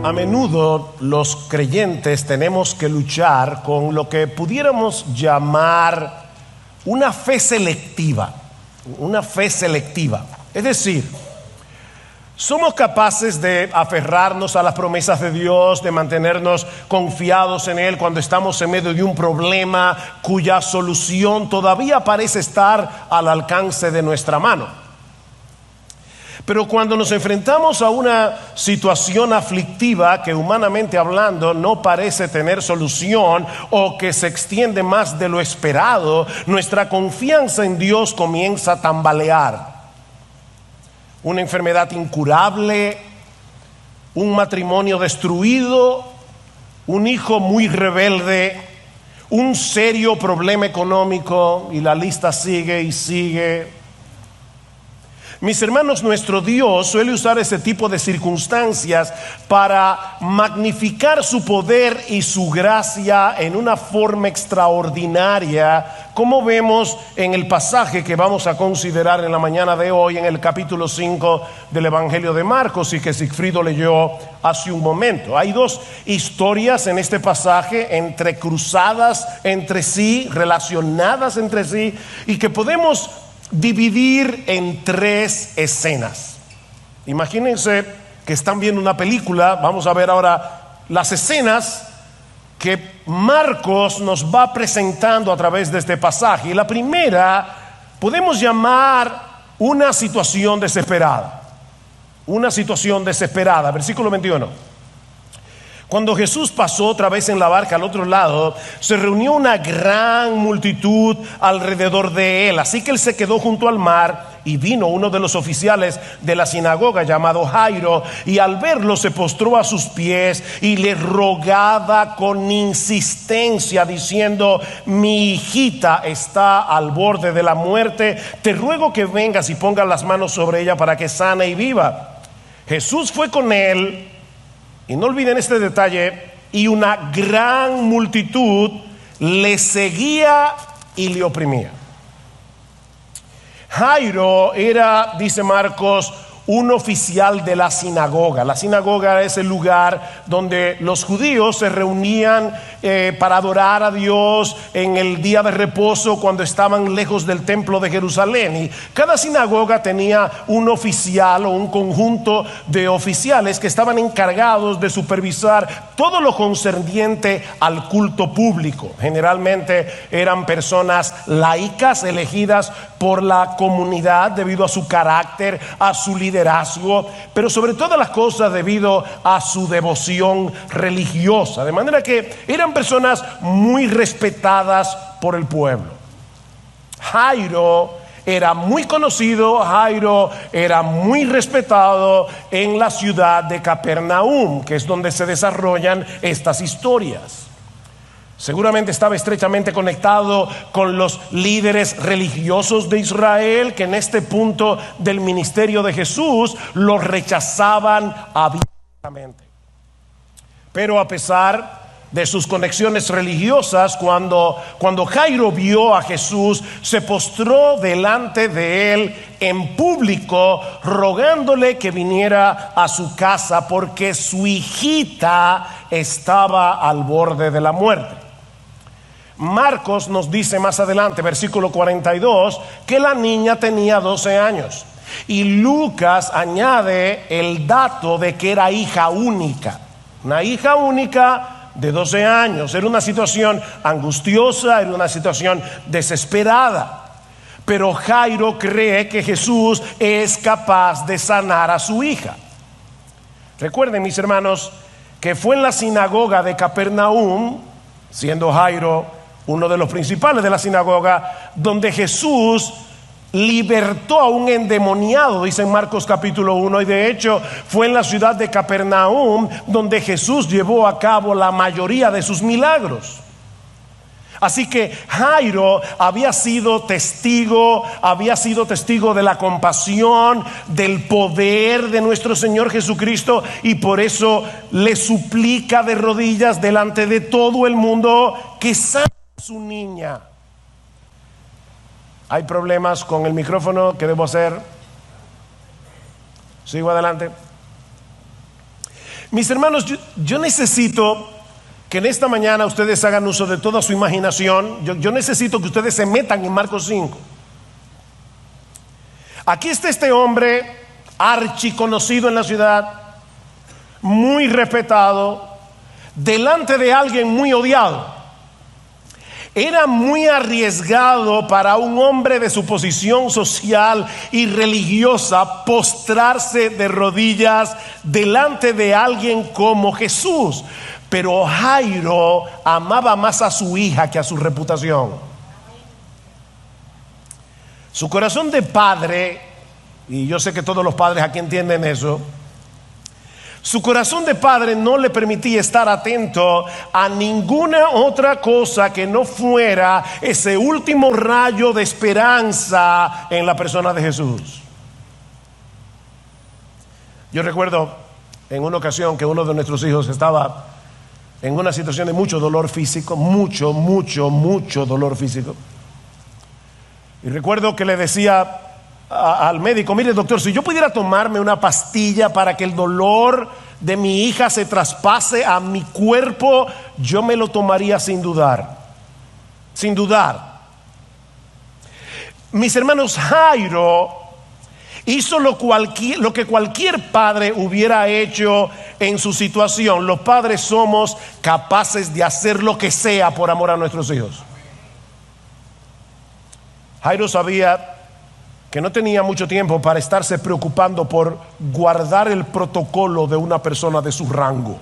A menudo los creyentes tenemos que luchar con lo que pudiéramos llamar una fe selectiva. Una fe selectiva. Es decir, somos capaces de aferrarnos a las promesas de Dios, de mantenernos confiados en Él cuando estamos en medio de un problema cuya solución todavía parece estar al alcance de nuestra mano. Pero cuando nos enfrentamos a una situación aflictiva que humanamente hablando no parece tener solución o que se extiende más de lo esperado, nuestra confianza en Dios comienza a tambalear. Una enfermedad incurable, un matrimonio destruido, un hijo muy rebelde, un serio problema económico, y la lista sigue y sigue. Mis hermanos, nuestro Dios suele usar ese tipo de circunstancias para magnificar su poder y su gracia en una forma extraordinaria, como vemos en el pasaje que vamos a considerar en la mañana de hoy, en el capítulo 5 del Evangelio de Marcos, y que Sigfrido leyó hace un momento. Hay dos historias en este pasaje entrecruzadas entre sí, relacionadas entre sí, y que podemos dividir en tres escenas. Imagínense que están viendo una película. Vamos a ver ahora las escenas que Marcos nos va presentando a través de este pasaje. Y la primera podemos llamar una situación desesperada. Una situación desesperada. Versículo 21. Cuando Jesús pasó otra vez en la barca al otro lado, se reunió una gran multitud alrededor de él. Así que él se quedó junto al mar, y vino uno de los oficiales de la sinagoga llamado Jairo, y al verlo se postró a sus pies y le rogaba con insistencia diciendo: mi hijita está al borde de la muerte, te ruego que vengas y pongas las manos sobre ella para que sane y viva. Jesús fue con él. Y no olviden este detalle: y una gran multitud le seguía y le oprimía. Jairo era, dice Marcos, un oficial de la sinagoga. La sinagoga es el lugar donde los judíos se reunían para adorar a Dios en el día de reposo, cuando estaban lejos del templo de Jerusalén. Y cada sinagoga tenía un oficial o un conjunto de oficiales que estaban encargados de supervisar todo lo concerniente al culto público. Generalmente eran personas laicas elegidas por la comunidad debido a su carácter, a su liderazgo, pero sobre todas las cosas debido a su devoción religiosa. De manera que eran personas muy respetadas por el pueblo. Jairo era muy conocido, Jairo era muy respetado en la ciudad de Capernaum, que es donde se desarrollan estas historias. Seguramente estaba estrechamente conectado con los líderes religiosos de Israel, que en este punto del ministerio de Jesús lo rechazaban abiertamente. Pero a pesar de sus conexiones religiosas, cuando Jairo vio a Jesús, se postró delante de él en público, rogándole que viniera a su casa porque su hijita estaba al borde de la muerte. Marcos nos dice más adelante, versículo 42, que la niña tenía 12 años. Y Lucas añade el dato de que era hija única. Una hija única de 12 años. Era una situación angustiosa, era una situación desesperada. Pero Jairo cree que Jesús es capaz de sanar a su hija. Recuerden, mis hermanos, que fue en la sinagoga de Capernaum, siendo Jairo uno de los principales de la sinagoga, donde Jesús libertó a un endemoniado, dice en Marcos capítulo 1, y de hecho fue en la ciudad de Capernaum donde Jesús llevó a cabo la mayoría de sus milagros. Así que Jairo había sido testigo de la compasión, del poder de nuestro Señor Jesucristo, y por eso le suplica de rodillas delante de todo el mundo que sane a su niña. ¿Hay problemas con el micrófono? ¿Qué debo hacer? ¿Sigo adelante? Mis hermanos, yo necesito que en esta mañana ustedes hagan uso de toda su imaginación. Yo necesito que ustedes se metan en Marcos 5. Aquí está este hombre archiconocido en la ciudad, muy respetado, delante de alguien muy odiado. Era muy arriesgado para un hombre de su posición social y religiosa postrarse de rodillas delante de alguien como Jesús. Pero Jairo amaba más a su hija que a su reputación. Su corazón de padre, y yo sé que todos los padres aquí entienden eso, su corazón de padre no le permitía estar atento a ninguna otra cosa que no fuera ese último rayo de esperanza en la persona de Jesús. Yo recuerdo en una ocasión que uno de nuestros hijos estaba en una situación de mucho dolor físico, mucho dolor físico. Y recuerdo que le decía al médico: mire, doctor, si yo pudiera tomarme una pastilla para que el dolor de mi hija se traspase a mi cuerpo, yo me lo tomaría sin dudar. Sin dudar. Mis hermanos, Jairo hizo lo que cualquier padre hubiera hecho en su situación. Los padres somos capaces de hacer lo que sea por amor a nuestros hijos. Jairo sabía que no tenía mucho tiempo para estarse preocupando por guardar el protocolo de una persona de su rango.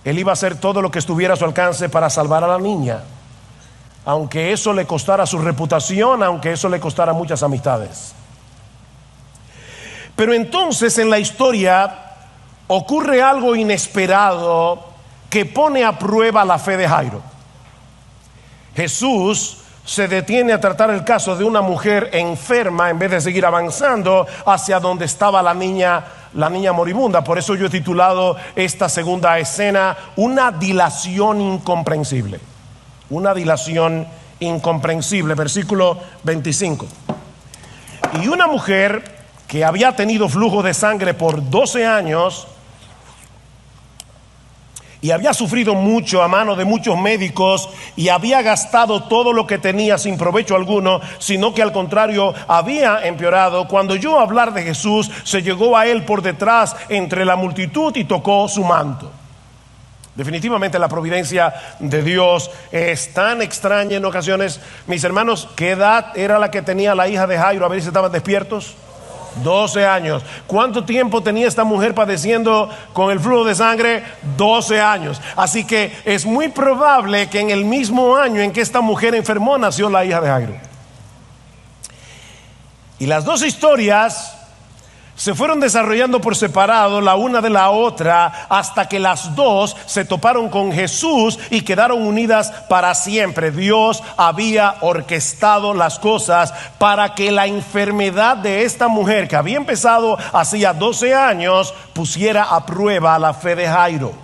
Él iba a hacer todo lo que estuviera a su alcance para salvar a la niña, aunque eso le costara su reputación, aunque eso le costara muchas amistades. Pero entonces en la historia ocurre algo inesperado que pone a prueba la fe de Jairo. Jesús se detiene a tratar el caso de una mujer enferma en vez de seguir avanzando hacia donde estaba la niña moribunda. Por eso yo he titulado esta segunda escena una dilación incomprensible. Una dilación incomprensible. Versículo 25. Y una mujer que había tenido flujo de sangre por 12 años y había sufrido mucho a mano de muchos médicos y había gastado todo lo que tenía sin provecho alguno, sino que al contrario había empeorado, cuando oyó hablar de Jesús, se llegó a él por detrás entre la multitud y tocó su manto. Definitivamente la providencia de Dios es tan extraña en ocasiones. Mis hermanos, ¿qué edad era la que tenía la hija de Jairo? A ver si estaban despiertos. 12 años. ¿Cuánto tiempo tenía esta mujer padeciendo con el flujo de sangre? 12 años. Así que es muy probable que en el mismo año en que esta mujer enfermó nació la hija de Jairo. Y las dos historias se fueron desarrollando por separado la una de la otra hasta que las dos se toparon con Jesús y quedaron unidas para siempre. Dios había orquestado las cosas para que la enfermedad de esta mujer, que había empezado hacía 12 años, pusiera a prueba la fe de Jairo.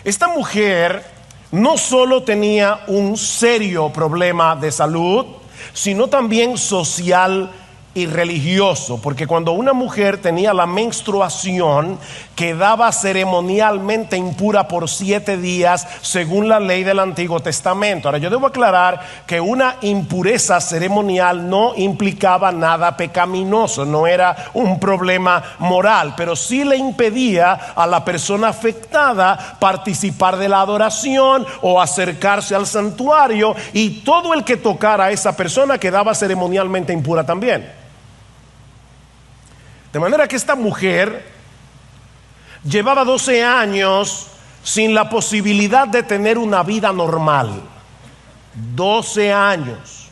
Esta mujer no solo tenía un serio problema de salud, sino también social y religioso, porque cuando una mujer tenía la menstruación quedaba ceremonialmente impura por 7 días según la ley del Antiguo Testamento. Ahora yo debo aclarar que una impureza ceremonial no implicaba nada pecaminoso, no era un problema moral, pero sí le impedía a la persona afectada participar de la adoración o acercarse al santuario, y todo el que tocara a esa persona quedaba ceremonialmente impura también. De manera que esta mujer llevaba 12 años sin la posibilidad de tener una vida normal. 12 años.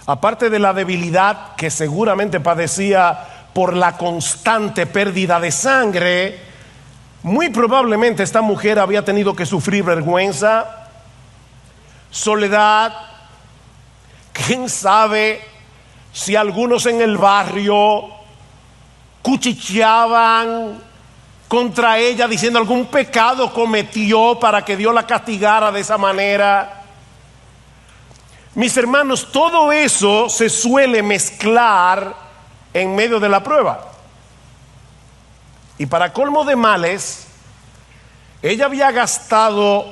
Aparte de la debilidad que seguramente padecía por la constante pérdida de sangre, muy probablemente esta mujer había tenido que sufrir vergüenza, soledad, quién sabe si algunos en el barrio cuchicheaban contra ella diciendo algún pecado cometió para que Dios la castigara de esa manera. Mis hermanos, todo eso se suele mezclar en medio de la prueba. Y para colmo de males, ella había gastado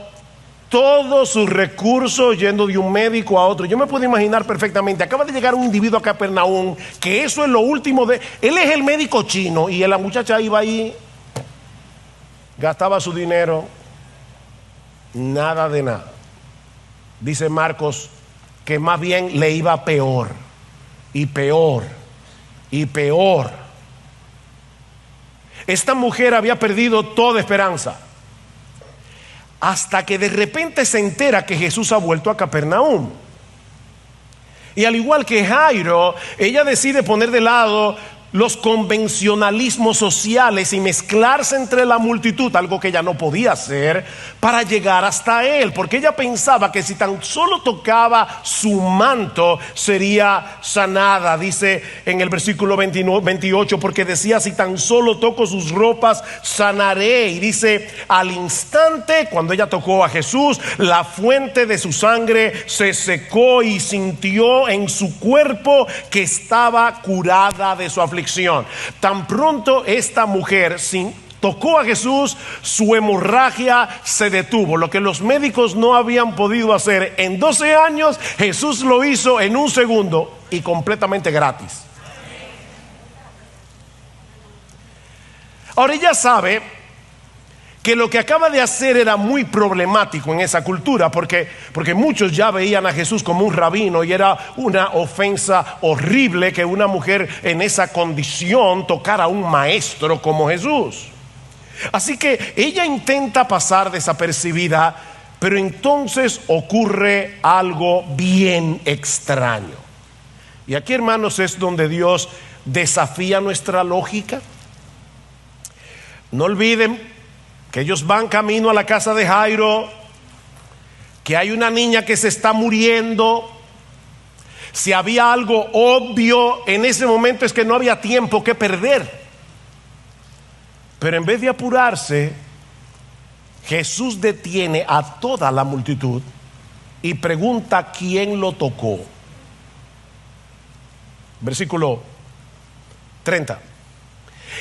todos sus recursos yendo de un médico a otro. Yo me puedo imaginar perfectamente, acaba de llegar un individuo a Capernaum, que eso es lo último de... Él es el médico chino y la muchacha iba ahí, gastaba su dinero, nada de nada. Dice Marcos que más bien le iba peor, y peor, y peor. Esta mujer había perdido toda esperanza, hasta que de repente se entera que Jesús ha vuelto a Capernaum. Y al igual que Jairo, ella decide poner de lado los convencionalismos sociales y mezclarse entre la multitud, algo que ella no podía hacer, para llegar hasta él, porque ella pensaba que si tan solo tocaba su manto sería sanada. Dice en el versículo 28, porque decía: si tan solo toco sus ropas sanaré. Y dice: al instante, cuando ella tocó a Jesús, la fuente de su sangre se secó y sintió en su cuerpo que estaba curada de su aflicción. Tan pronto esta mujer tocó a Jesús, su hemorragia se detuvo. Lo que los médicos no habían podido hacer en 12 años, Jesús lo hizo en un segundo y completamente gratis. Ahora ella sabe que lo que acaba de hacer era muy problemático en esa cultura, porque muchos ya veían a Jesús como un rabino, y era una ofensa horrible que una mujer en esa condición tocara a un maestro como Jesús. Así que ella intenta pasar desapercibida, pero entonces ocurre algo bien extraño. Y aquí, hermanos, es donde Dios desafía nuestra lógica. No olviden que ellos van camino a la casa de Jairo, que hay una niña que se está muriendo. Si había algo obvio en ese momento, es que no había tiempo que perder. Pero en vez de apurarse, Jesús detiene a toda la multitud y pregunta quién lo tocó. Versículo 30.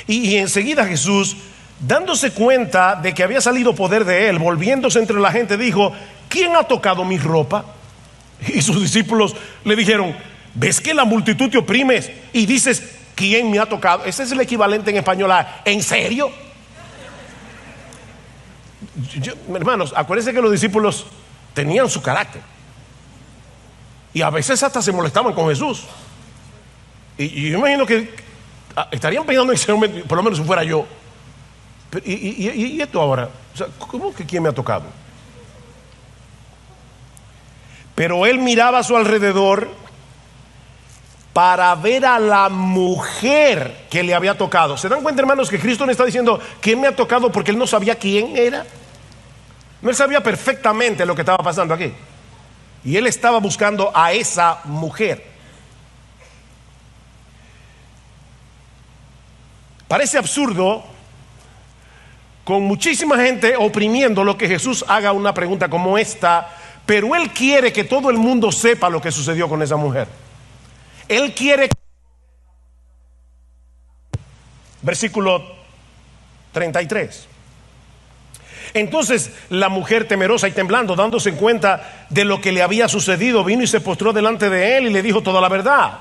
Y enseguida Jesús, dándose cuenta de que había salido poder de él, volviéndose entre la gente, dijo: ¿quién ha tocado mi ropa? Y sus discípulos le dijeron: ¿ves que la multitud te oprimes y dices quién me ha tocado? Ese es el equivalente en español a ¿en serio? Hermanos, acuérdense que los discípulos tenían su carácter y a veces hasta se molestaban con Jesús. Y yo imagino que estarían pensando en ese momento, por lo menos si fuera yo: ¿y esto ahora? O sea, ¿cómo que quién me ha tocado? Pero él miraba a su alrededor para ver a la mujer que le había tocado. ¿Se dan cuenta, hermanos, que Cristo le está diciendo quién me ha tocado? Porque él no sabía quién era. No, él sabía perfectamente lo que estaba pasando aquí, y él estaba buscando a esa mujer. Parece absurdo, con muchísima gente oprimiendo, lo que Jesús haga una pregunta como esta, pero él quiere que todo el mundo sepa lo que sucedió con esa mujer. Él quiere. Versículo 33. Entonces la mujer, temerosa y temblando, dándose cuenta de lo que le había sucedido, vino y se postró delante de él y le dijo toda la verdad.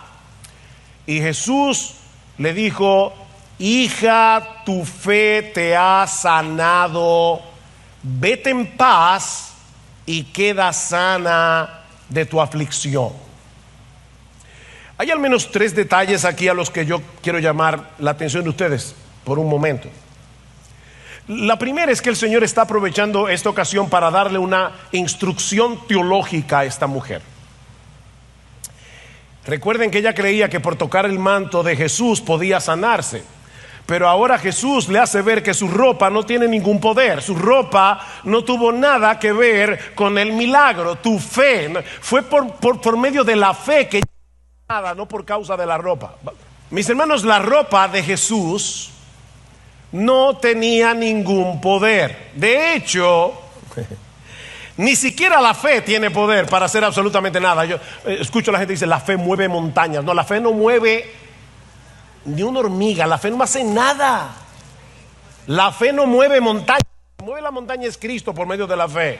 Y Jesús le dijo: hija, tu fe te ha sanado, vete en paz y queda sana de tu aflicción. Hay al menos 3 detalles aquí a los que yo quiero llamar la atención de ustedes por un momento. La primera es que el Señor está aprovechando esta ocasión para darle una instrucción teológica a esta mujer. Recuerden que ella creía que por tocar el manto de Jesús podía sanarse, pero ahora Jesús le hace ver que su ropa no tiene ningún poder. Su ropa no tuvo nada que ver con el milagro. Tu fe fue por medio de la fe que nada, no por causa de la ropa. Mis hermanos, la ropa de Jesús no tenía ningún poder. De hecho, ni siquiera la fe tiene poder para hacer absolutamente nada. Yo escucho a la gente que dice: la fe mueve montañas. No, la fe no mueve ni una hormiga. La fe no hace nada. La fe no mueve montañas. Mueve la montaña es Cristo por medio de la fe.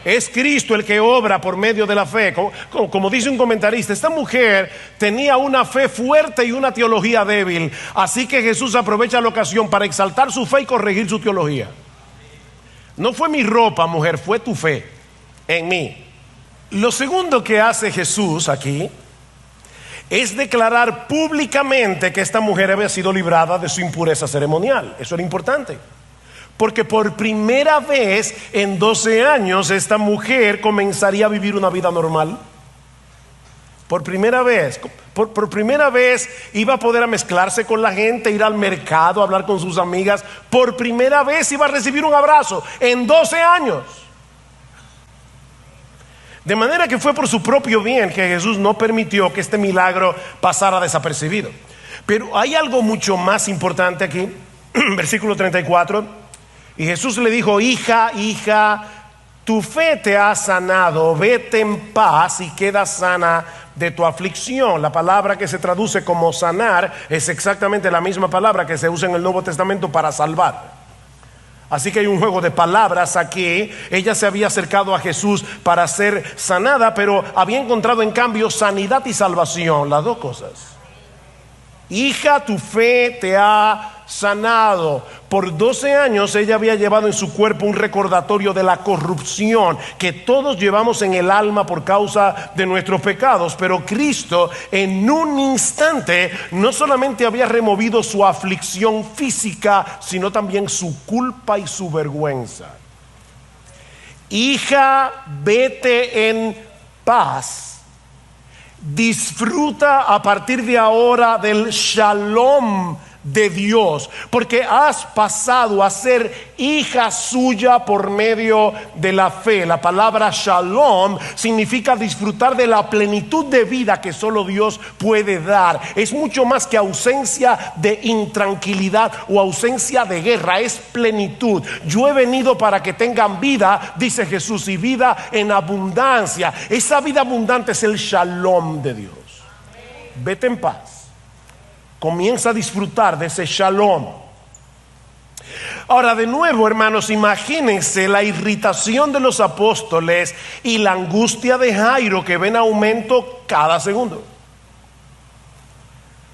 Es Cristo el que obra por medio de la fe. Como dice un comentarista, esta mujer tenía una fe fuerte y una teología débil. Así que Jesús aprovecha la ocasión para exaltar su fe y corregir su teología. No fue mi ropa, mujer, fue tu fe en mí. Lo segundo que hace Jesús aquí es declarar públicamente que esta mujer había sido librada de su impureza ceremonial. Eso era importante, porque por primera vez en 12 años esta mujer comenzaría a vivir una vida normal. Por primera vez, por primera vez iba a poder mezclarse con la gente, ir al mercado, hablar con sus amigas. Por primera vez iba a recibir un abrazo en 12 años. De manera que fue por su propio bien que Jesús no permitió que este milagro pasara desapercibido. Pero hay algo mucho más importante aquí, versículo 34. Y Jesús le dijo: hija, tu fe te ha sanado, vete en paz y queda sana de tu aflicción. La palabra que se traduce como sanar es exactamente la misma palabra que se usa en el Nuevo Testamento para salvar. Así que hay un juego de palabras aquí. Ella se había acercado a Jesús para ser sanada, pero había encontrado en cambio sanidad y salvación, las dos cosas. Hija, tu fe te ha sanado. Por 12 años ella había llevado en su cuerpo un recordatorio de la corrupción que todos llevamos en el alma por causa de nuestros pecados. Pero Cristo en un instante no solamente había removido su aflicción física, sino también su culpa y su vergüenza. Hija, vete en paz. Disfruta a partir de ahora del shalom de Dios, porque has pasado a ser hija suya por medio de la fe. La palabra shalom significa disfrutar de la plenitud de vida que solo Dios puede dar. Es mucho más que ausencia de intranquilidad o ausencia de guerra, es plenitud. Yo he venido para que tengan vida, dice Jesús, y vida en abundancia. Esa vida abundante es el shalom de Dios. Vete en paz. Comienza a disfrutar de ese shalom. Ahora, de nuevo, hermanos, imagínense la irritación de los apóstoles y la angustia de Jairo, que ven aumento cada segundo.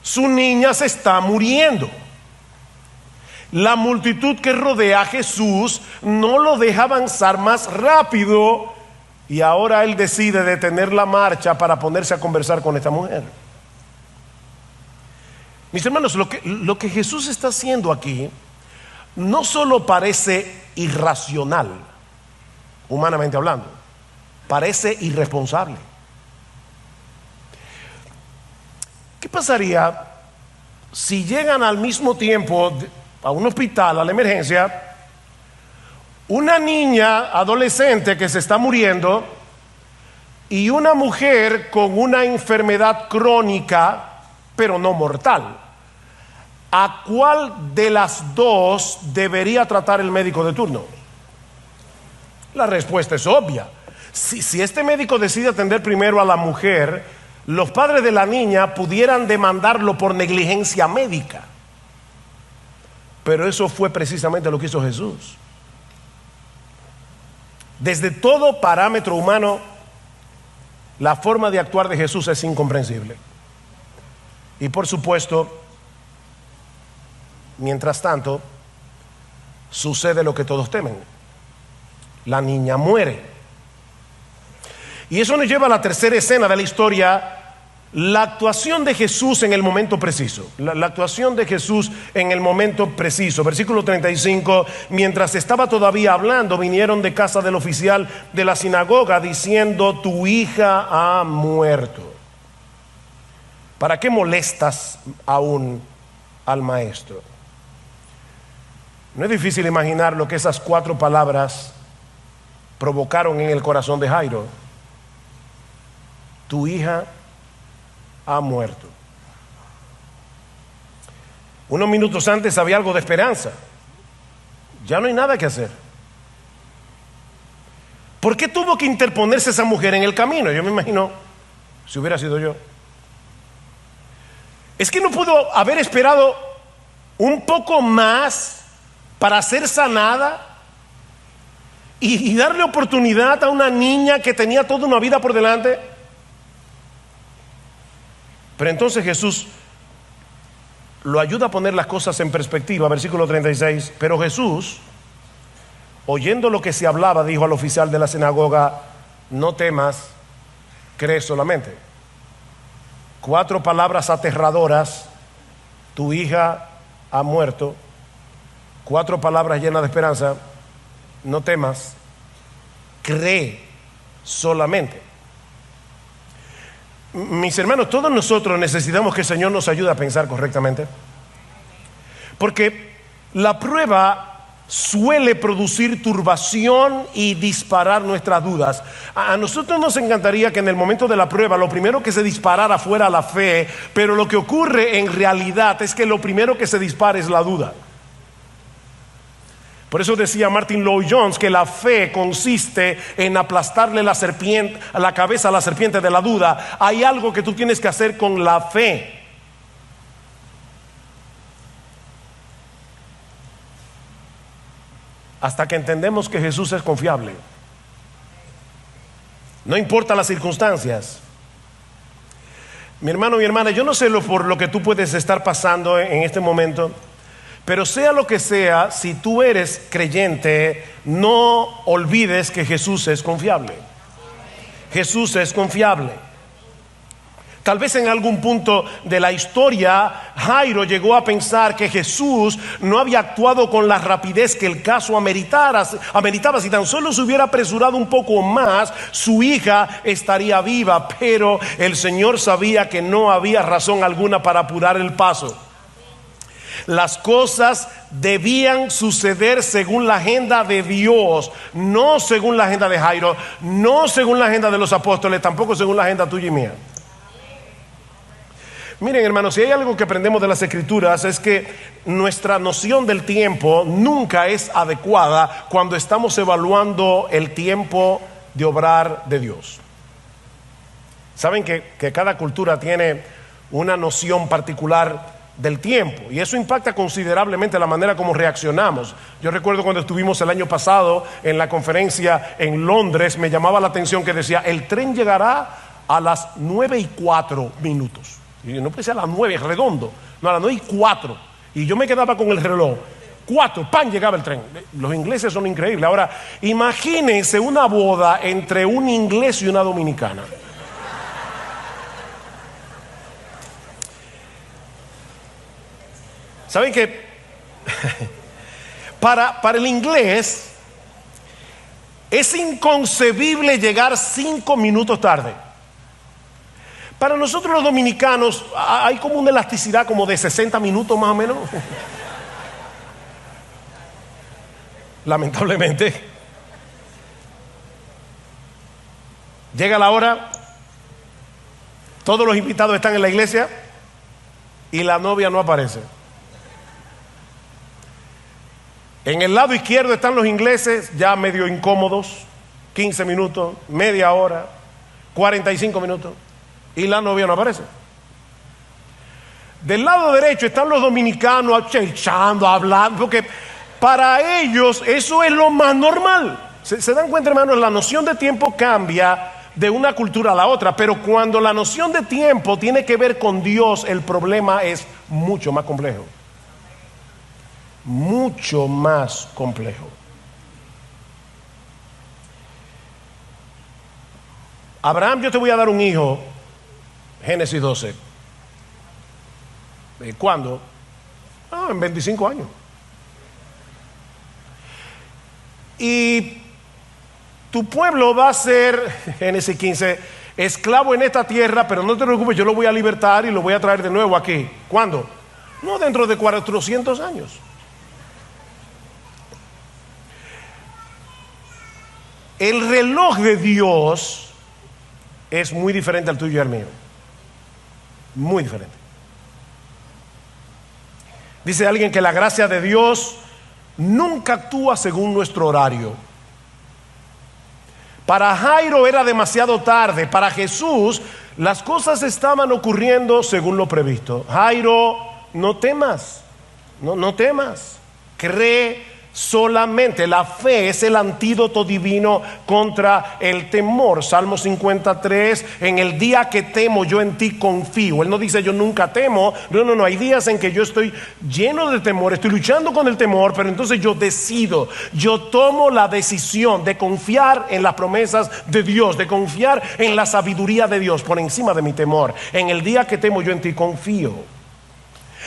Su niña se está muriendo. La multitud que rodea a Jesús no lo deja avanzar más rápido, y ahora él decide detener la marcha para ponerse a conversar con esta mujer. Mis hermanos, lo que Jesús está haciendo aquí no solo parece irracional, humanamente hablando, parece irresponsable. ¿Qué pasaría si llegan al mismo tiempo a un hospital, a la emergencia, una niña adolescente que se está muriendo y una mujer con una enfermedad crónica pero no mortal? ¿A cuál de las dos debería tratar el médico de turno? La respuesta es obvia. Si este médico decide atender primero a la mujer, los padres de la niña pudieran demandarlo por negligencia médica. Pero eso fue precisamente lo que hizo Jesús. Desde todo parámetro humano, la forma de actuar de Jesús es incomprensible. Y por supuesto, mientras tanto, sucede lo que todos temen. La niña muere. Y eso nos lleva a la tercera escena de la historia, la actuación de Jesús en el momento preciso. La actuación de Jesús en el momento preciso. Versículo 35, mientras estaba todavía hablando, vinieron de casa del oficial de la sinagoga diciendo: tu hija ha muerto. ¿Para qué molestas aún al maestro? No es difícil imaginar lo que esas 4 palabras provocaron en el corazón de Jairo. Tu hija ha muerto. Unos minutos antes había algo de esperanza. Ya no hay nada que hacer. ¿Por qué tuvo que interponerse esa mujer en el camino? Yo me imagino, si hubiera sido yo. Es que no pudo haber esperado un poco más para ser sanada y darle oportunidad a una niña que tenía toda una vida por delante. Pero entonces Jesús lo ayuda a poner las cosas en perspectiva. Versículo 36. Pero Jesús, oyendo lo que se hablaba, dijo al oficial de la sinagoga: no temas, cree solamente. 4 palabras aterradoras: tu hija ha muerto. 4 palabras llenas de esperanza: no temas, cree solamente. Mis hermanos, todos nosotros necesitamos que el Señor nos ayude a pensar correctamente, porque la prueba suele producir turbación y disparar nuestras dudas. A nosotros nos encantaría que en el momento de la prueba lo primero que se disparara fuera la fe, pero lo que ocurre en realidad es que lo primero que se dispara es la duda. Por eso decía Martin Lloyd-Jones que la fe consiste en aplastarle la cabeza a la serpiente de la duda. Hay algo que tú tienes que hacer con la fe. Hasta que entendemos que Jesús es confiable. No importa las circunstancias. Mi hermano, mi hermana, yo no sé por lo que tú puedes estar pasando en este momento, pero sea lo que sea, si tú eres creyente, no olvides que Jesús es confiable. Jesús es confiable. Tal vez en algún punto de la historia Jairo llegó a pensar que Jesús no había actuado con la rapidez que el caso ameritaba. Si tan solo se hubiera apresurado un poco más, su hija estaría viva. Pero el Señor sabía que no había razón alguna para apurar el paso. Las cosas debían suceder según la agenda de Dios, no según la agenda de Jairo, no según la agenda de los apóstoles, tampoco según la agenda tuya y mía. Miren, hermanos, si hay algo que aprendemos de las Escrituras es que nuestra noción del tiempo nunca es adecuada cuando estamos evaluando el tiempo de obrar de Dios. Saben que cada cultura tiene una noción particular del tiempo, y eso impacta considerablemente la manera como reaccionamos. Yo recuerdo cuando estuvimos el año pasado en la conferencia en Londres, me llamaba la atención que decía: el tren llegará a las 9:04. Y no puede ser a las 9 redondo, no, a las 9:04. Y yo me quedaba con el reloj. 4, ¡pam!, llegaba el tren. Los ingleses son increíbles. Ahora, imagínense una boda entre un inglés y una dominicana. ¿Saben qué? Para el inglés es inconcebible llegar 5 minutos tarde. Para nosotros los dominicanos hay como una elasticidad como de 60 minutos más o menos. Lamentablemente. Llega la hora, todos los invitados están en la iglesia y la novia no aparece. En el lado izquierdo están los ingleses ya medio incómodos, 15 minutos, media hora, 45 minutos, y la novia no aparece. Del lado derecho están los dominicanos echando, hablando, porque para ellos eso es lo más normal. ¿Se dan cuenta, hermanos? La noción de tiempo cambia de una cultura a la otra, pero cuando la noción de tiempo tiene que ver con Dios, el problema es mucho más complejo. Mucho más complejo. Abraham, yo te voy a dar un hijo, Génesis 12. ¿Cuándo? En 25 años. Y tu pueblo va a ser, Génesis 15, esclavo en esta tierra, pero no te preocupes, yo lo voy a libertar y lo voy a traer de nuevo aquí. ¿Cuándo? No, dentro de 400 años. El reloj de Dios es muy diferente al tuyo y al mío. Muy diferente. Dice alguien que la gracia de Dios nunca actúa según nuestro horario. Para Jairo era demasiado tarde. Para Jesús Las cosas estaban ocurriendo según lo previsto. Jairo, no temas, no temas, cree solamente. La fe es el antídoto divino contra el temor. Salmo 53, en el día que temo yo en ti confío. Él no dice yo nunca temo, no, hay días en que yo estoy lleno de temor, estoy luchando con el temor, pero entonces yo decido, yo tomo la decisión de confiar en las promesas de Dios, de confiar en la sabiduría de Dios por encima de mi temor. En el día que temo yo en ti confío.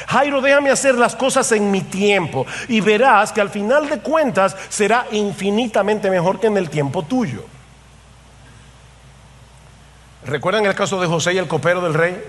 Jairo, déjame hacer las cosas en mi tiempo y verás que al final de cuentas será infinitamente mejor que en el tiempo tuyo. ¿Recuerdan el caso de José y el copero del rey?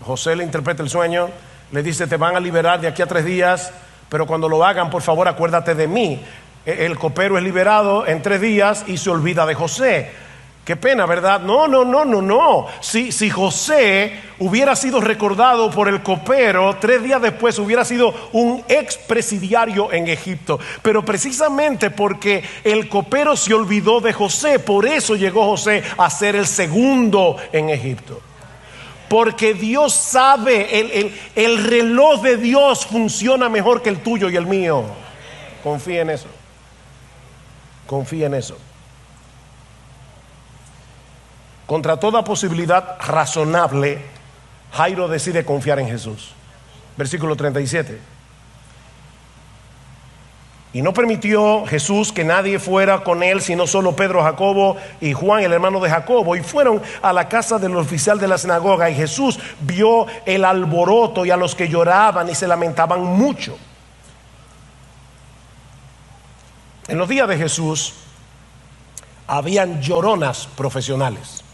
José le interpreta el sueño, le dice: te van a liberar de aquí a 3 días, pero cuando lo hagan, por favor, acuérdate de mí. El copero es liberado en 3 días y se olvida de José. Qué pena, ¿verdad? No. Si José hubiera sido recordado por el copero, 3 días después hubiera sido un expresidiario en Egipto. Pero precisamente porque el copero se olvidó de José, por eso llegó José a ser el segundo en Egipto. Porque Dios sabe, el reloj de Dios funciona mejor que el tuyo y el mío. Confía en eso. Confía en eso. Contra toda posibilidad razonable, Jairo decide confiar en Jesús. Versículo 37. Y no permitió Jesús que nadie fuera con él, sino solo Pedro, Jacobo y Juan, el hermano de Jacobo. Y fueron a la casa del oficial de la sinagoga. Y Jesús vio el alboroto y a los que lloraban y se lamentaban mucho. En los días de Jesús habían lloronas profesionales.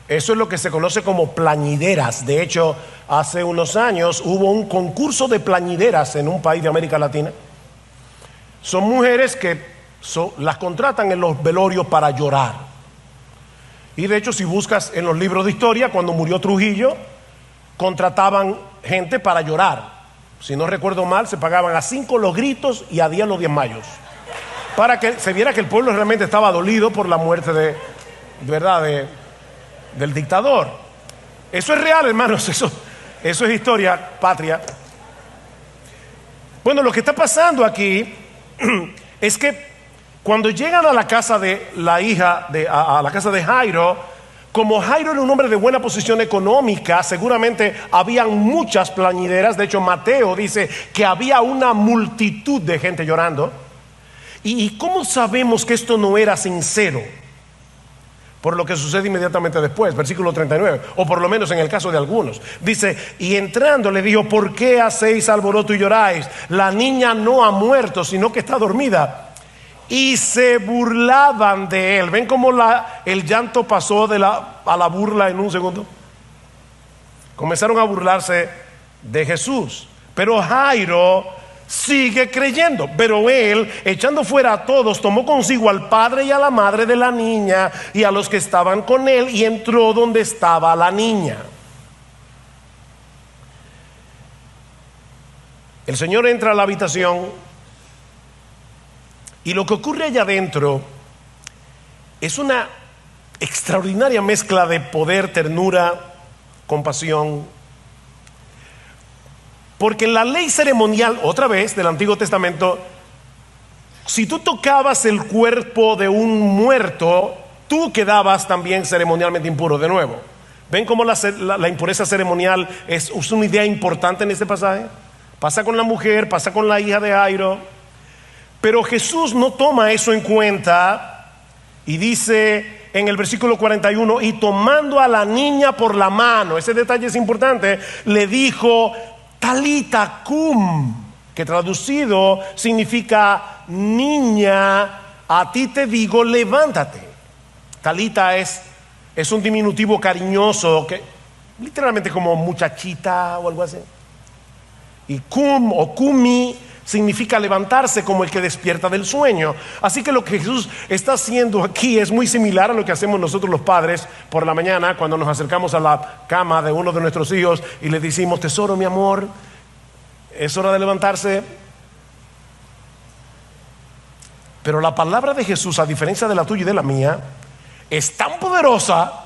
Eso es lo que se conoce como plañideras. De hecho, hace unos años hubo un concurso de plañideras en un país de América Latina. Son mujeres que las contratan en los velorios para llorar. Y de hecho, si buscas en los libros de historia, cuando murió Trujillo, contrataban gente para llorar. Si no recuerdo mal, se pagaban a 5 los gritos y a 10 los desmayos, para que se viera que el pueblo realmente estaba dolido por la muerte del dictador. Eso es real, hermanos, eso es historia patria. Bueno, lo que está pasando aquí es que cuando llegan a la casa de la hija, a la casa de Jairo, como Jairo era un hombre de buena posición económica, seguramente habían muchas plañideras. De hecho, Mateo dice que había una multitud de gente llorando. ¿Y cómo sabemos que esto no era sincero? Por lo que sucede inmediatamente después, versículo 39, o por lo menos en el caso de algunos. Dice: y entrando le dijo: ¿por qué hacéis alboroto y lloráis? La niña no ha muerto, sino que está dormida. Y se burlaban de él. ¿Ven cómo el llanto pasó a la burla en un segundo? Comenzaron a burlarse de Jesús. Pero Jairo sigue creyendo. Pero él, echando fuera a todos, tomó consigo al padre y a la madre de la niña y a los que estaban con él, y entró donde estaba la niña. El Señor entra a la habitación, y lo que ocurre allá adentro es una extraordinaria mezcla de poder, ternura, compasión. Porque en la ley ceremonial, otra vez, del Antiguo Testamento, si tú tocabas el cuerpo de un muerto, tú quedabas también ceremonialmente impuro de nuevo. ¿Ven cómo la impureza ceremonial es una idea importante en este pasaje? Pasa con la mujer, pasa con la hija de Jairo. Pero Jesús no toma eso en cuenta y dice en el versículo 41: y tomando a la niña por la mano, ese detalle es importante, le dijo: Talita cum, que traducido significa: niña, a ti te digo, levántate. Talita es un diminutivo cariñoso, que literalmente como muchachita o algo así. Y cum o cumi significa levantarse, como el que despierta del sueño. Así que lo que Jesús está haciendo aquí es muy similar a lo que hacemos nosotros los padres por la mañana, cuando nos acercamos a la cama de uno de nuestros hijos y le decimos: tesoro, mi amor, es hora de levantarse. Pero la palabra de Jesús, a diferencia de la tuya y de la mía, es tan poderosa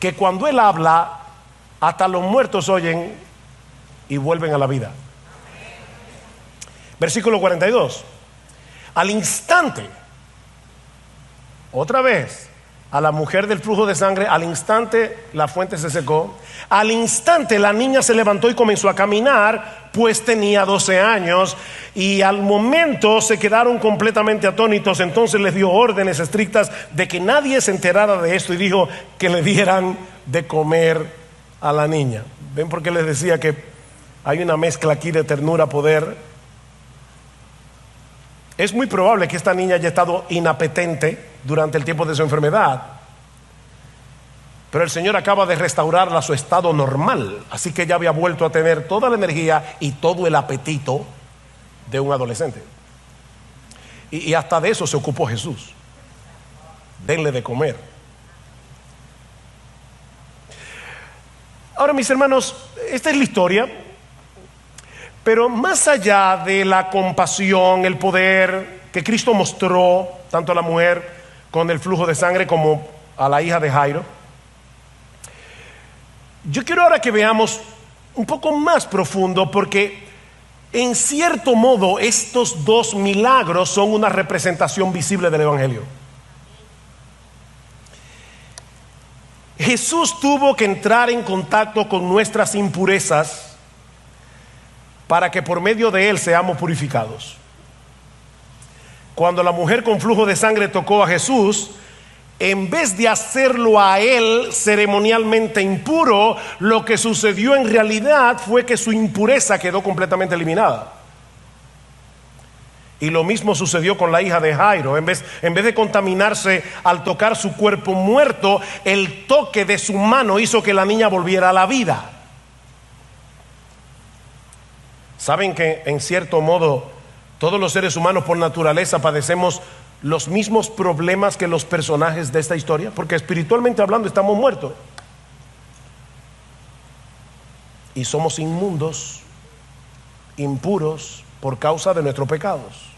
que cuando Él habla, hasta los muertos oyen y vuelven a la vida. Versículo 42. Al instante, otra vez, a la mujer del flujo de sangre, al instante la fuente se secó. Al instante la niña se levantó y comenzó a caminar, pues tenía 12 años. Y al momento se quedaron completamente atónitos. Entonces les dio órdenes estrictas de que nadie se enterara de esto y dijo que le dieran de comer a la niña. ¿Ven por qué les decía que hay una mezcla aquí de ternura, poder? Es muy probable que esta niña haya estado inapetente durante el tiempo de su enfermedad, pero el Señor acaba de restaurarla a su estado normal, así que ella había vuelto a tener toda la energía y todo el apetito de un adolescente. Y hasta de eso se ocupó Jesús. Denle de comer. Ahora, mis hermanos, esta es la historia, pero más allá de la compasión, el poder que Cristo mostró tanto a la mujer con el flujo de sangre como a la hija de Jairo, yo quiero ahora que veamos un poco más profundo, porque en cierto modo estos dos milagros son una representación visible del Evangelio. Jesús tuvo que entrar en contacto con nuestras impurezas para que por medio de Él seamos purificados. Cuando la mujer con flujo de sangre tocó a Jesús, en vez de hacerlo a Él ceremonialmente impuro, lo que sucedió en realidad fue que su impureza quedó completamente eliminada. Y lo mismo sucedió con la hija de Jairo. En vez de contaminarse al tocar su cuerpo muerto, el toque de su mano hizo que la niña volviera a la vida. ¿Saben que en cierto modo todos los seres humanos por naturaleza padecemos los mismos problemas que los personajes de esta historia? Porque espiritualmente hablando estamos muertos y somos inmundos, impuros por causa de nuestros pecados.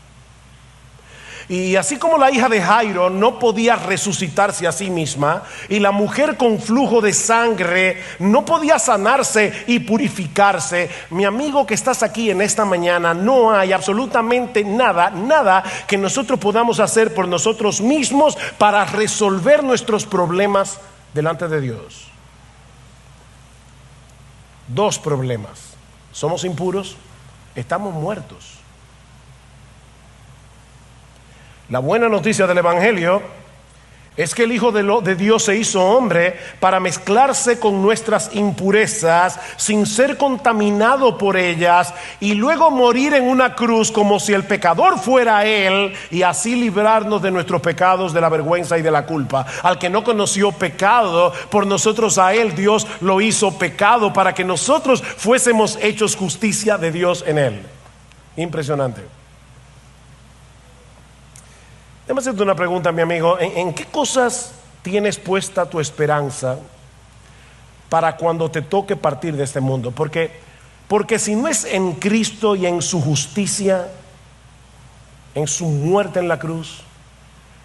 Y así como la hija de Jairo no podía resucitarse a sí misma, y la mujer con flujo de sangre no podía sanarse y purificarse, mi amigo que estás aquí en esta mañana, no hay absolutamente nada que nosotros podamos hacer por nosotros mismos para resolver nuestros problemas delante de Dios. Dos problemas: somos impuros, estamos muertos. La buena noticia del Evangelio es que el Hijo de Dios se hizo hombre para mezclarse con nuestras impurezas sin ser contaminado por ellas, y luego morir en una cruz como si el pecador fuera Él, y así librarnos de nuestros pecados, de la vergüenza y de la culpa. Al que no conoció pecado, por nosotros a Él Dios lo hizo pecado, para que nosotros fuésemos hechos justicia de Dios en Él. Impresionante. Déjame hacerte una pregunta, mi amigo. ¿En qué cosas tienes puesta tu esperanza para cuando te toque partir de este mundo? Porque si no es en Cristo y en su justicia, en su muerte en la cruz,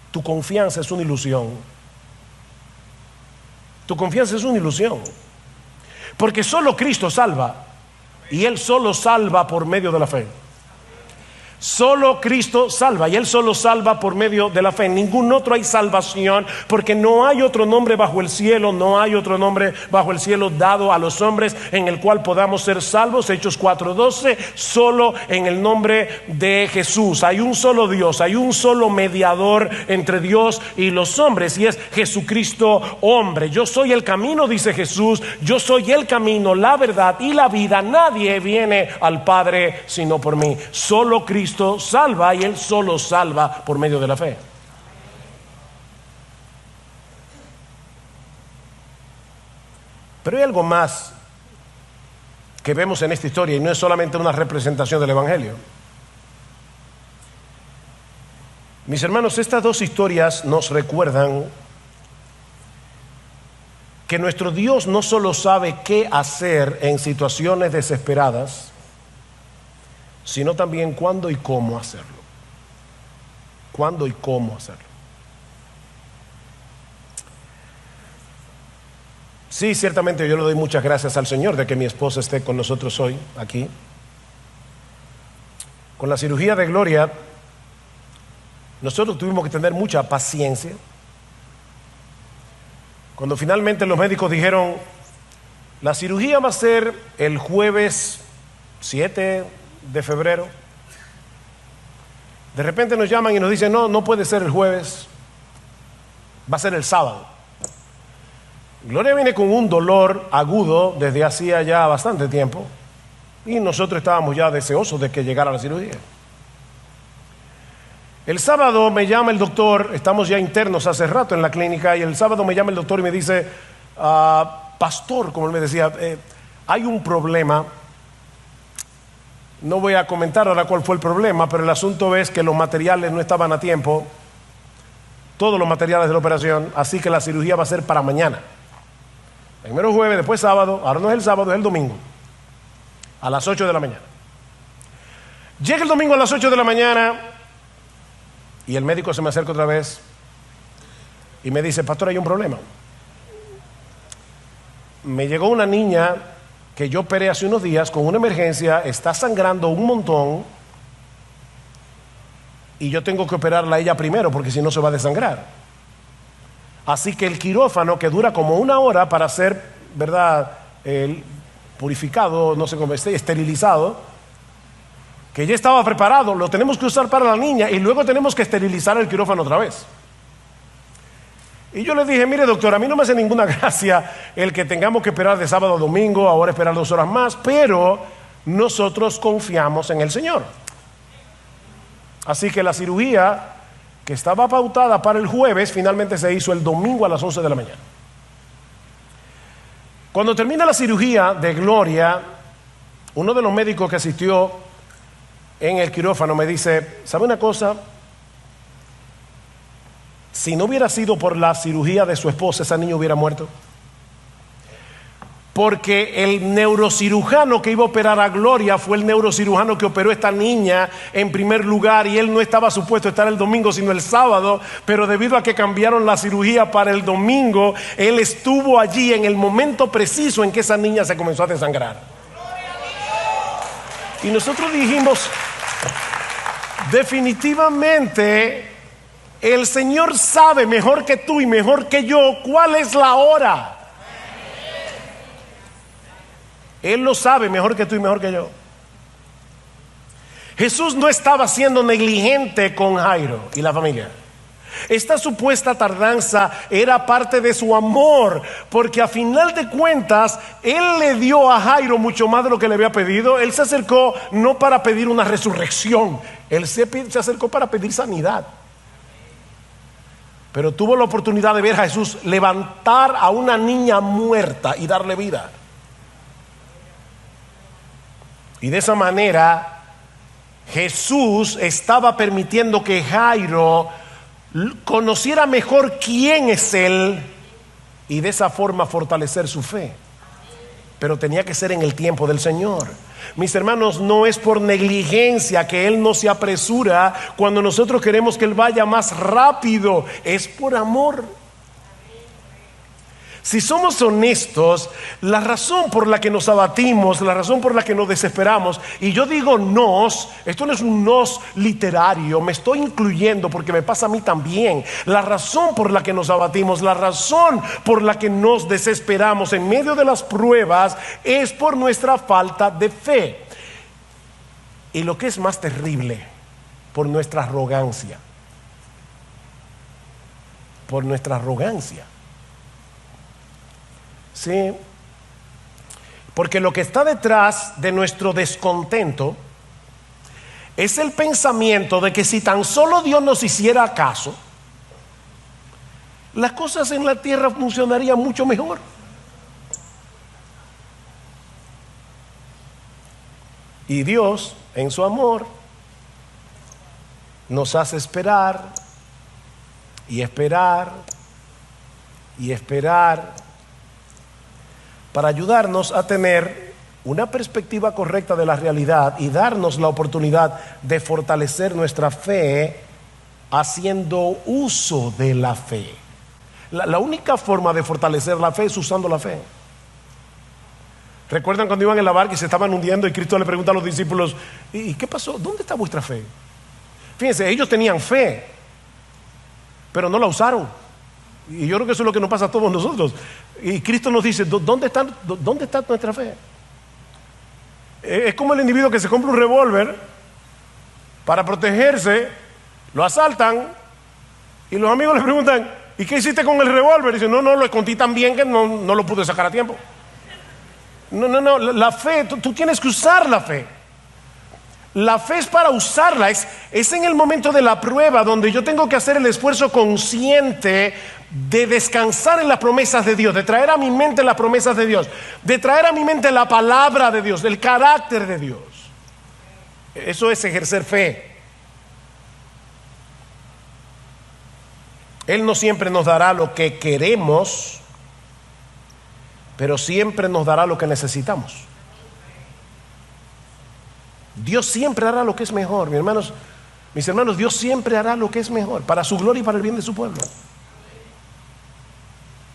tu confianza es una ilusión. Tu confianza es una ilusión. Porque solo Cristo salva, y Él solo salva por medio de la fe. Solo Cristo salva, y Él solo salva por medio de la fe. En ningún otro hay salvación, porque no hay otro nombre bajo el cielo, no hay otro nombre bajo el cielo dado a los hombres en el cual podamos ser salvos. Hechos 4:12, solo en el nombre de Jesús. Hay un solo Dios, hay un solo mediador entre Dios y los hombres, y es Jesucristo hombre. Yo soy el camino, dice Jesús, yo soy el camino, la verdad y la vida. Nadie viene al Padre sino por mí. Solo Cristo salva, y Él solo salva por medio de la fe. Pero hay algo más que vemos en esta historia, y no es solamente una representación del Evangelio. Mis hermanos, estas dos historias nos recuerdan que nuestro Dios no solo sabe qué hacer en situaciones desesperadas, sino también cuándo y cómo hacerlo. Cuándo y cómo hacerlo. Sí, ciertamente yo le doy muchas gracias al Señor de que mi esposa esté con nosotros hoy, aquí. Con la cirugía de Gloria, nosotros tuvimos que tener mucha paciencia. Cuando finalmente los médicos dijeron, la cirugía va a ser el jueves 7 de febrero, de repente nos llaman y nos dicen, no, no puede ser el jueves, va a ser el sábado. Gloria viene con un dolor agudo desde hacía ya bastante tiempo y nosotros estábamos ya deseosos de que llegara la cirugía. El sábado me llama el doctor, estamos ya internos hace rato en la clínica, y el sábado me llama el doctor y me dice, pastor, como él me decía, hay un problema. No voy a comentar ahora cuál fue el problema, pero el asunto es que los materiales no estaban a tiempo, todos los materiales de la operación, así que la cirugía va a ser para mañana. Primero jueves, después sábado, ahora no es el sábado, es el domingo, a las 8 de la mañana. Llega el domingo a las 8 de la mañana y el médico se me acerca otra vez y me dice, pastor, hay un problema. Me llegó una niña que yo operé hace unos días con una emergencia, está sangrando un montón y yo tengo que operarla a ella primero porque si no se va a desangrar. Así que el quirófano, que dura como 1 hora para ser, ¿verdad?, purificado, no sé cómo esté, esterilizado, que ya estaba preparado, lo tenemos que usar para la niña y luego tenemos que esterilizar el quirófano otra vez. Y yo le dije, mire doctor, a mí no me hace ninguna gracia el que tengamos que esperar de sábado a domingo, ahora esperar 2 horas más, pero nosotros confiamos en el Señor. Así que la cirugía que estaba pautada para el jueves, finalmente se hizo el domingo a las 11 de la mañana. Cuando termina la cirugía de Gloria, uno de los médicos que asistió en el quirófano me dice, ¿sabe una cosa? Si no hubiera sido por la cirugía de su esposa, esa niña hubiera muerto. Porque el neurocirujano que iba a operar a Gloria fue el neurocirujano que operó a esta niña en primer lugar, y él no estaba supuesto a estar el domingo sino el sábado, pero debido a que cambiaron la cirugía para el domingo, él estuvo allí en el momento preciso en que esa niña se comenzó a desangrar. Y nosotros dijimos, definitivamente el Señor sabe mejor que tú y mejor que yo cuál es la hora. Él lo sabe mejor que tú y mejor que yo. Jesús no estaba siendo negligente con Jairo y la familia. Esta supuesta tardanza era parte de su amor, porque a final de cuentas Él le dio a Jairo mucho más de lo que le había pedido. Él se acercó no para pedir una resurrección, Él se acercó para pedir sanidad. Pero tuvo la oportunidad de ver a Jesús levantar a una niña muerta y darle vida. Y de esa manera Jesús estaba permitiendo que Jairo conociera mejor quién es Él y de esa forma fortalecer su fe. Pero tenía que ser en el tiempo del Señor. Mis hermanos, no es por negligencia que Él no se apresura cuando nosotros queremos que Él vaya más rápido, es por amor. Si somos honestos, la razón por la que nos abatimos, la razón por la que nos desesperamos, y yo digo nos, esto no es un nos literario, me estoy incluyendo porque me pasa a mí también. La razón por la que nos abatimos, la razón por la que nos desesperamos en medio de las pruebas es por nuestra falta de fe. Y lo que es más terrible, por nuestra arrogancia. Por nuestra arrogancia. Sí, porque lo que está detrás de nuestro descontento es el pensamiento de que si tan solo Dios nos hiciera caso, las cosas en la tierra funcionarían mucho mejor. Y Dios, en su amor, nos hace esperar y esperar y esperar, para ayudarnos a tener una perspectiva correcta de la realidad y darnos la oportunidad de fortalecer nuestra fe haciendo uso de la fe. La única forma de fortalecer la fe es usando la fe. ¿Recuerdan cuando iban en la barca y se estaban hundiendo y Cristo le pregunta a los discípulos, ¿y qué pasó? ¿Dónde está vuestra fe? Fíjense, ellos tenían fe, pero no la usaron. Y yo creo que eso es lo que nos pasa a todos nosotros. Y Cristo nos dice, ¿dónde está nuestra fe? Es como el individuo que se compra un revólver para protegerse, lo asaltan y los amigos le preguntan, ¿y qué hiciste con el revólver? Y dice, no, lo escondí tan bien que no lo pude sacar a tiempo. No, la fe, tú tienes que usar la fe. La fe es para usarla, es en el momento de la prueba donde yo tengo que hacer el esfuerzo consciente de descansar en las promesas de Dios, de traer a mi mente las promesas de Dios, de traer a mi mente la palabra de Dios, el carácter de Dios. Eso es ejercer fe. Él no siempre nos dará lo que queremos, pero siempre nos dará lo que necesitamos. Dios siempre hará lo que es mejor, mis hermanos, Dios siempre hará lo que es mejor, para su gloria y para el bien de su pueblo.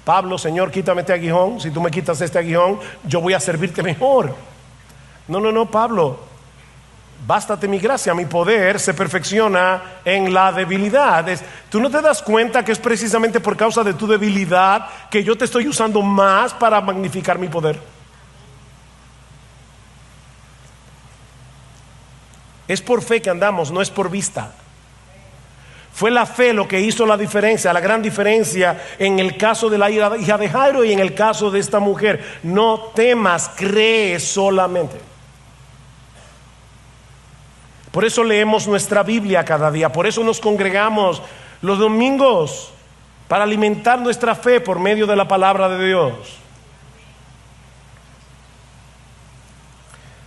Pablo, Señor, quítame este aguijón, si tú me quitas este aguijón, yo voy a servirte mejor. No, Pablo, bástate mi gracia, mi poder se perfecciona en la debilidad. Tú no te das cuenta que es precisamente por causa de tu debilidad que yo te estoy usando más para magnificar mi poder. Es por fe que andamos, no es por vista. Fue la fe lo que hizo la diferencia, la gran diferencia en el caso de la hija de Jairo y en el caso de esta mujer. No temas, cree solamente. Por eso leemos nuestra Biblia cada día, por eso nos congregamos los domingos para alimentar nuestra fe por medio de la palabra de Dios.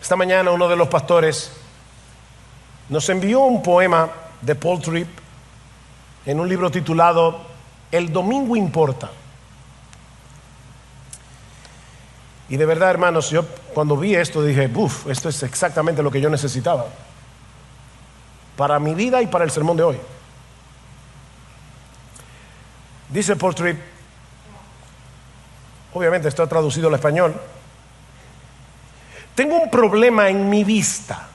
Esta mañana uno de los pastores nos envió un poema de Paul Tripp en un libro titulado El domingo importa. Y de verdad, hermanos, yo cuando vi esto dije, esto es exactamente lo que yo necesitaba para mi vida y para el sermón de hoy. Dice Paul Tripp, obviamente está traducido al español: tengo un problema en mi vista.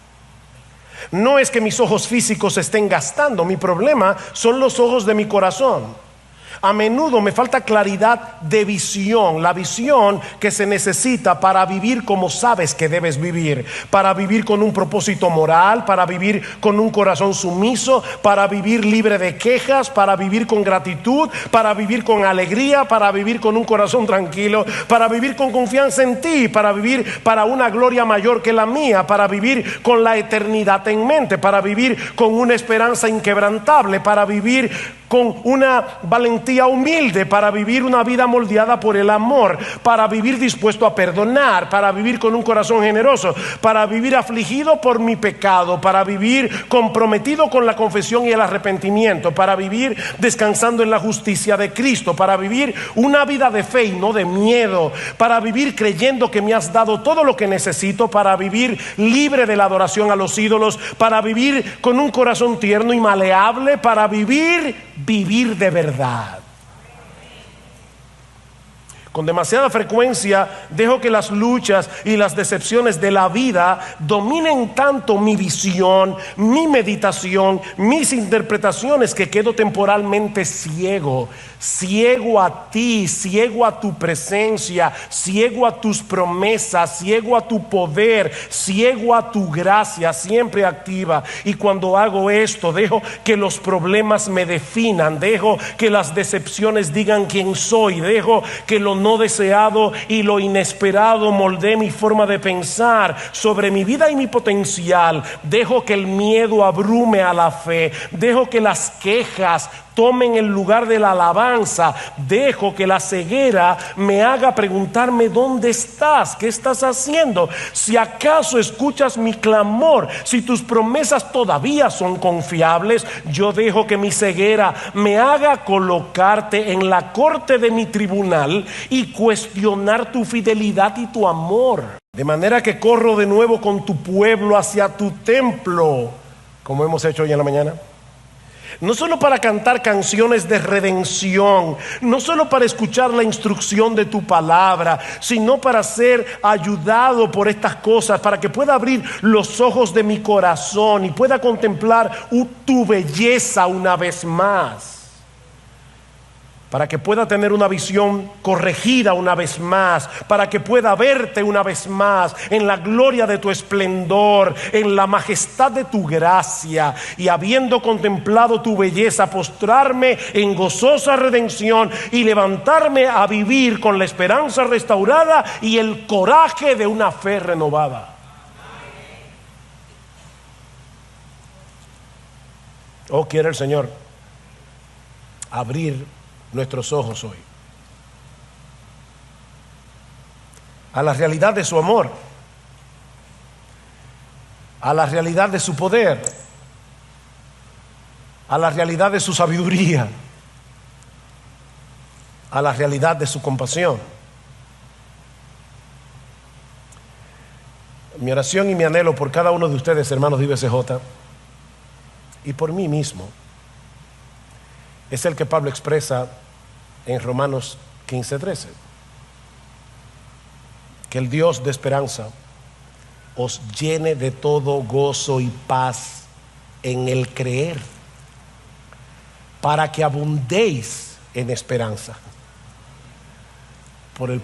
No es que mis ojos físicos se estén gastando, mi problema son los ojos de mi corazón. A menudo me falta claridad de visión, la visión que se necesita para vivir como sabes que debes vivir, para vivir con un propósito moral, para vivir con un corazón sumiso, para vivir libre de quejas, para vivir con gratitud, para vivir con alegría, para vivir con un corazón tranquilo, para vivir con confianza en ti, para vivir para una gloria mayor que la mía, para vivir con la eternidad en mente, para vivir con una esperanza inquebrantable, para vivir con una valentía humilde, para vivir una vida moldeada por el amor, para vivir dispuesto a perdonar, para vivir con un corazón generoso, para vivir afligido por mi pecado, para vivir comprometido con la confesión y el arrepentimiento, para vivir descansando en la justicia de Cristo, para vivir una vida de fe y no de miedo, para vivir creyendo que me has dado todo lo que necesito, para vivir libre de la adoración a los ídolos, para vivir con un corazón tierno y maleable, para vivir de verdad. Con demasiada frecuencia dejo que las luchas y las decepciones de la vida dominen tanto mi visión, mi meditación, mis interpretaciones, que quedo temporalmente ciego a ti, ciego a tu presencia, ciego a tus promesas, ciego a tu poder, ciego a tu gracia siempre activa. Y cuando hago esto, dejo que los problemas me definan, dejo que las decepciones digan quién soy, dejo que lo no deseado y lo inesperado moldee mi forma de pensar sobre mi vida y mi potencial. Dejo que el miedo abrume a la fe, dejo que las quejas tomen el lugar de la alabanza, dejo que la ceguera me haga preguntarme: ¿dónde estás? ¿Qué estás haciendo? Si acaso escuchas mi clamor, si tus promesas todavía son confiables, yo dejo que mi ceguera me haga colocarte en la corte de mi tribunal y cuestionar tu fidelidad y tu amor. De manera que corro de nuevo con tu pueblo hacia tu templo, como hemos hecho hoy en la mañana. no solo para cantar canciones de redención, no solo para escuchar la instrucción de tu palabra, sino para ser ayudado por estas cosas, para que pueda abrir los ojos de mi corazón y pueda contemplar tu belleza una vez más, para que pueda tener una visión corregida una vez más, para que pueda verte una vez más en la gloria de tu esplendor, en la majestad de tu gracia, y habiendo contemplado tu belleza, postrarme en gozosa redención y levantarme a vivir con la esperanza restaurada y el coraje de una fe renovada. Oh, quiere el Señor abrir nuestros ojos hoy a la realidad de su amor, a la realidad de su poder, a la realidad de su sabiduría, a la realidad de su compasión. Mi oración y mi anhelo por cada uno de ustedes, hermanos de IBCJ, y por mí mismo, es el que Pablo expresa en Romanos 15:13. Que el Dios de esperanza os llene de todo gozo y paz en el creer, para que abundéis en esperanza por el